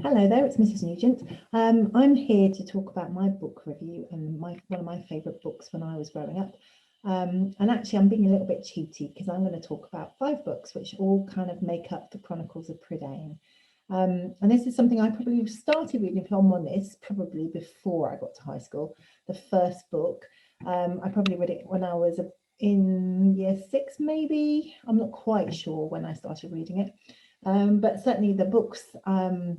Hello there, it's Mrs. Nugent. I'm here to talk about my book review and one of my favourite books when I was growing up. And actually, I'm being a little bit cheaty because I'm going to talk about 5 books which all kind of make up the Chronicles of Prydain. And this is something I probably started reading, if I'm honest, probably before I got to high school. The first book, I probably read it when I was in year 6, maybe. I'm not quite sure when I started reading it. But certainly the books,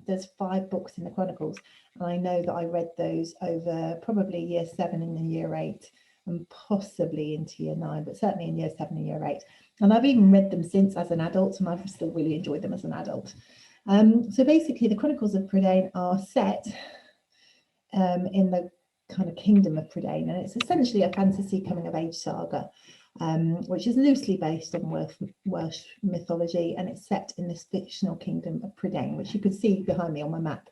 there's 5 books in the Chronicles, and I know that I read those over probably year 7 and then year 8, and possibly into year 9, but certainly in year 7 and year 8. And I've even read them since as an adult, and I've still really enjoyed them as an adult. So basically, the Chronicles of Prydain are set in the kind of kingdom of Prydain, and it's essentially a fantasy coming-of-age saga. Which is loosely based on Welsh mythology, and it's set in this fictional kingdom of Prydain, which you can see behind me on my map.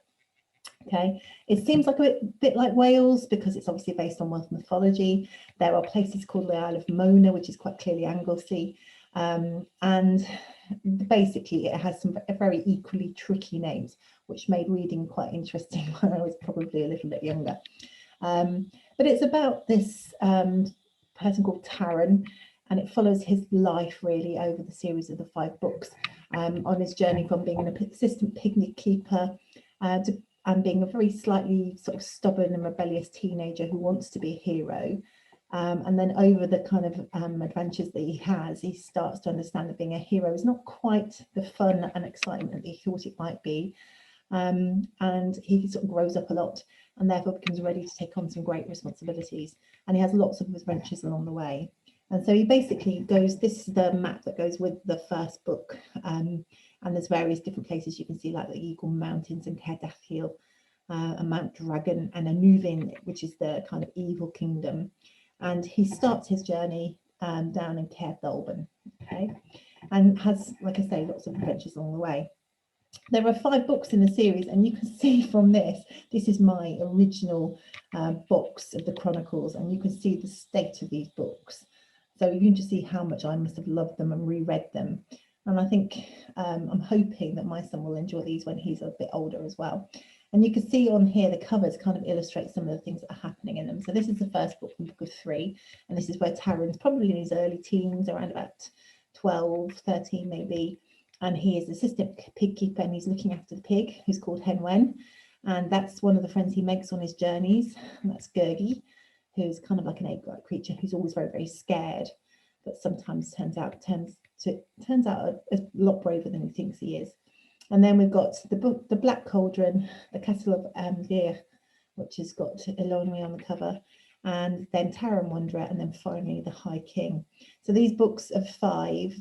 Okay, it seems like a bit like Wales because it's obviously based on Welsh mythology. There are places called the Isle of Mona, which is quite clearly Anglesey, and basically it has some very equally tricky names, which made reading quite interesting when I was probably a little bit younger. But it's about this person called Taran, and it follows his life really over the series of the 5 books, on his journey from being an assistant picnic keeper and being a very slightly sort of stubborn and rebellious teenager who wants to be a hero. And then over the kind of adventures that he has, he starts to understand that being a hero is not quite the fun and excitement that he thought it might be. And he sort of grows up a lot and therefore becomes ready to take on some great responsibilities. And he has lots of adventures along the way. And so he basically goes, this is the map that goes with the first book. And there's various different places you can see, like the Eagle Mountains and Cerdachiel, and Mount Dragon, and a Nugent, which is the kind of evil kingdom. And he starts his journey down in Cerdachiel, okay? And has, like I say, lots of adventures along the way. There are 5 books in the series, and you can see from this is my original box of the Chronicles, and you can see the state of these books. So you can just see how much I must have loved them and reread them. And I think I'm hoping that my son will enjoy these when he's a bit older as well. And you can see on here the covers kind of illustrate some of the things that are happening in them. So this is the first book from book of 3, and this is where Taran's probably in his early teens, around about 12, 13 maybe. And he is assistant pig keeper, and he's looking after the pig, who's called Henwen. And that's one of the friends he makes on his journeys. And that's Gurgi, who's kind of like an ape-like creature who's always very, very scared, but sometimes turns out a lot braver than he thinks he is. And then we've got the Black Cauldron, the Castle of Vir, which has got Elonwy on the cover, and then Taran Wanderer, and then finally the High King. So these books of 5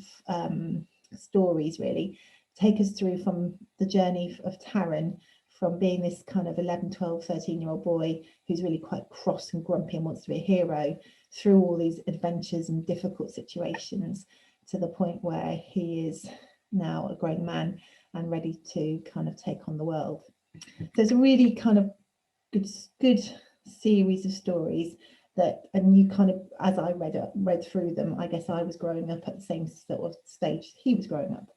stories really take us through from the journey of Taran, from being this kind of 11, 12, 13-year-old boy who's really quite cross and grumpy and wants to be a hero, through all these adventures and difficult situations to the point where he is now a grown man and ready to kind of take on the world. So it's a really kind of good series of stories that, and you kind of, as I read through them, I guess I was growing up at the same sort of stage he was growing up.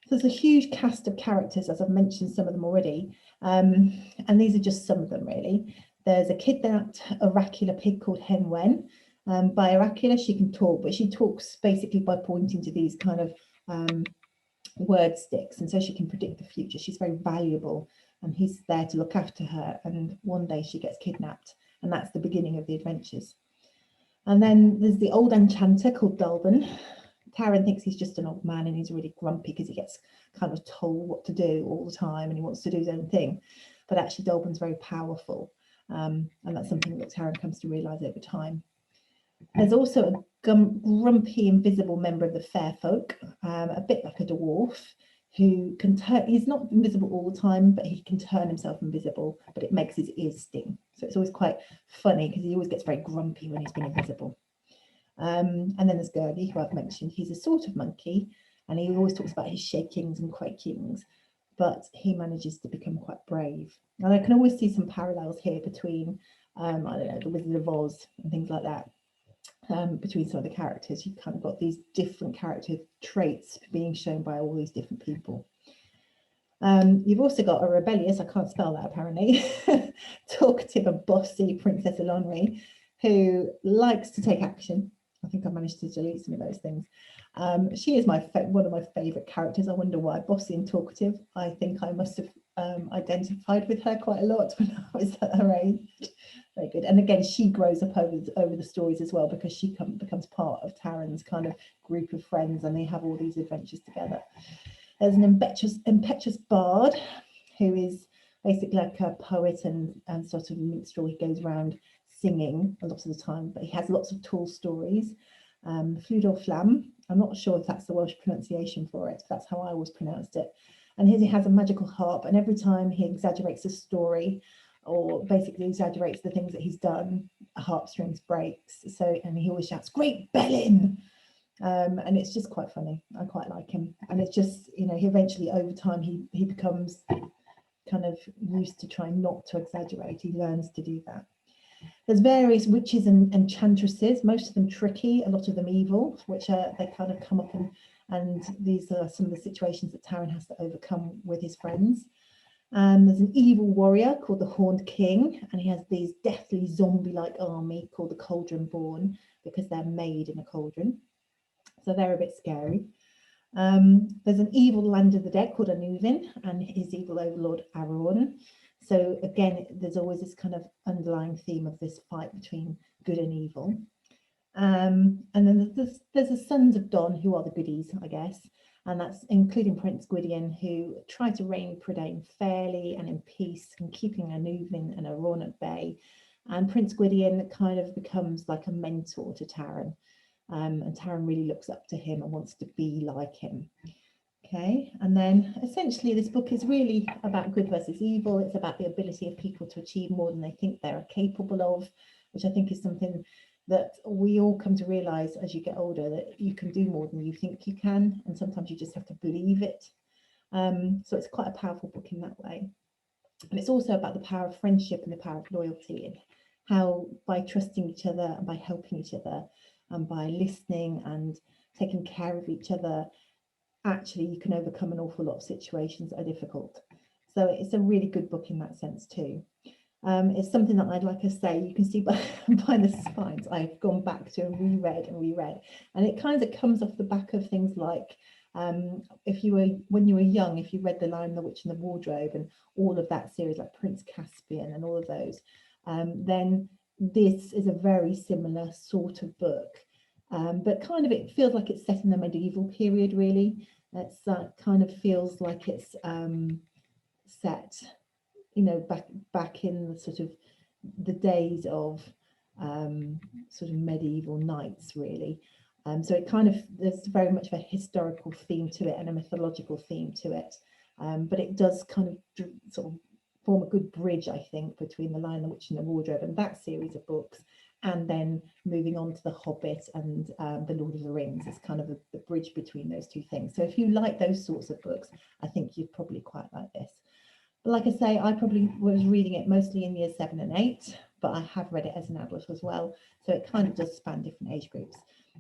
So there's a huge cast of characters, as I've mentioned some of them already, and these are just some of them really. There's a kidnapped oracular pig called Henwen. By oracular, she can talk, but she talks basically by pointing to these kind of word sticks, and so she can predict the future. She's very valuable, and he's there to look after her, and one day she gets kidnapped, and that's the beginning of the adventures. And then there's the old enchanter called Dulban. Taran thinks he's just an old man, and he's really grumpy because he gets kind of told what to do all the time, and he wants to do his own thing. But actually Dulban's very powerful, and that's something that Taran comes to realise over time. There's also a grumpy invisible member of the fair folk, a bit like a dwarf, who can he's not invisible all the time, but he can turn himself invisible, but it makes his ears sting. So it's always quite funny because he always gets very grumpy when he's been invisible. And then there's Gurgi, who I've mentioned. He's a sort of monkey, and he always talks about his shakings and quakings, but he manages to become quite brave. And I can always see some parallels here between, I don't know, the Wizard of Oz and things like that. Between some of the characters, you've kind of got these different character traits being shown by all these different people. You've also got a rebellious, I can't spell that apparently, talkative and bossy Princess Ilonri, who likes to take action. I think I managed to delete some of those things. She is one of my favourite characters. I wonder why. Bossy and talkative. I think I must have identified with her quite a lot when I was at her age. Very good. And again, she grows up over the stories as well, because she becomes part of Taryn's kind of group of friends, and they have all these adventures together. There's an impetuous bard who is basically like a poet and sort of minstrel. He goes around singing a lot of the time, but he has lots of tall stories. Fludor Flam, I'm not sure if that's the Welsh pronunciation for it, but that's how I always pronounced it. And he has a magical harp, and every time he exaggerates a story, or basically exaggerates the things that he's done, a harp strings breaks. So, and he always shouts, "Great Bellin!" And it's just quite funny. I quite like him. And it's just, he eventually over time, he becomes kind of used to trying not to exaggerate. He learns to do that. There's various witches and enchantresses, most of them tricky, a lot of them evil, which they kind of come up and these are some of the situations that Taran has to overcome with his friends. There's an evil warrior called the Horned King, and he has these deathly zombie-like army called the Cauldron Born, because they're made in a cauldron. So they're a bit scary. There's an evil land of the dead called Nugent, and his evil overlord Aron. So again, there's always this kind of underlying theme of this fight between good and evil. And then there's the Sons of Don, who are the goodies, I guess, and that's including Prince Gwydion, who try to reign Prydain fairly and in peace, and keeping Anuvin and Aron at bay. And Prince Gwydion kind of becomes like a mentor to Taran. And Taran really looks up to him and wants to be like him. Okay, and then essentially this book is really about good versus evil. It's about the ability of people to achieve more than they think they're capable of, which I think is something that we all come to realise as you get older, that you can do more than you think you can, and sometimes you just have to believe it. So it's quite a powerful book in that way. And it's also about the power of friendship and the power of loyalty, and how by trusting each other and by helping each other and by listening and taking care of each other, actually you can overcome an awful lot of situations that are difficult. So it's a really good book in that sense too. It's something that I'd like to say, you can see by the spines, I've gone back to and reread, and it kind of comes off the back of things like when you were young, if you read The Lion, the Witch and the Wardrobe and all of that series, like Prince Caspian and all of those, then this is a very similar sort of book, but kind of it feels like it's set in the medieval period, really. It's kind of feels like it's set, back in the sort of the days of sort of medieval knights, really. So it kind of, there's very much of a historical theme to it and a mythological theme to it, but it does kind of sort of form a good bridge, I think, between The Lion, the Witch and the Wardrobe and that series of books, and then moving on to The Hobbit and The Lord of the Rings. It's kind of the bridge between those two things. So if you like those sorts of books, I think you'd probably quite like this. But like I say, I probably was reading it mostly in years 7 and 8, but I have read it as an adult as well. So it kind of does span different age groups.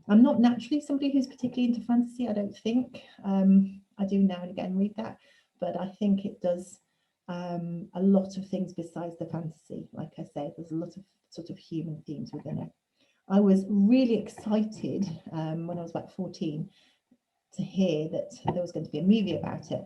I'm not naturally somebody who's particularly into fantasy, I don't think. I do now and again read that, but I think it does a lot of things besides the fantasy. Like I say, there's a lot of sort of human themes within it. I was really excited when I was about 14 to hear that there was going to be a movie about it.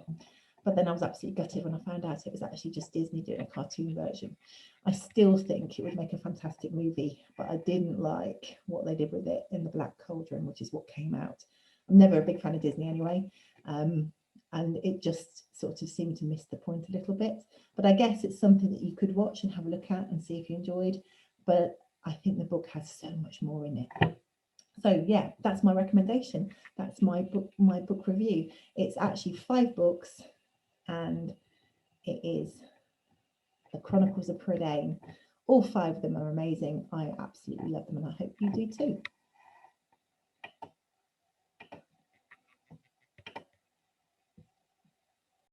But then I was absolutely gutted when I found out it was actually just Disney doing a cartoon version. I still think it would make a fantastic movie, but I didn't like what they did with it in The Black Cauldron, which is what came out. I'm never a big fan of Disney anyway, and it just sort of seemed to miss the point a little bit. But I guess it's something that you could watch and have a look at and see if you enjoyed. But I think the book has so much more in it. So yeah, that's my recommendation. That's my book review. It's actually 5 books, and it is the Chronicles of Prydain. All 5 of them are amazing. I absolutely love them, and I hope you do too.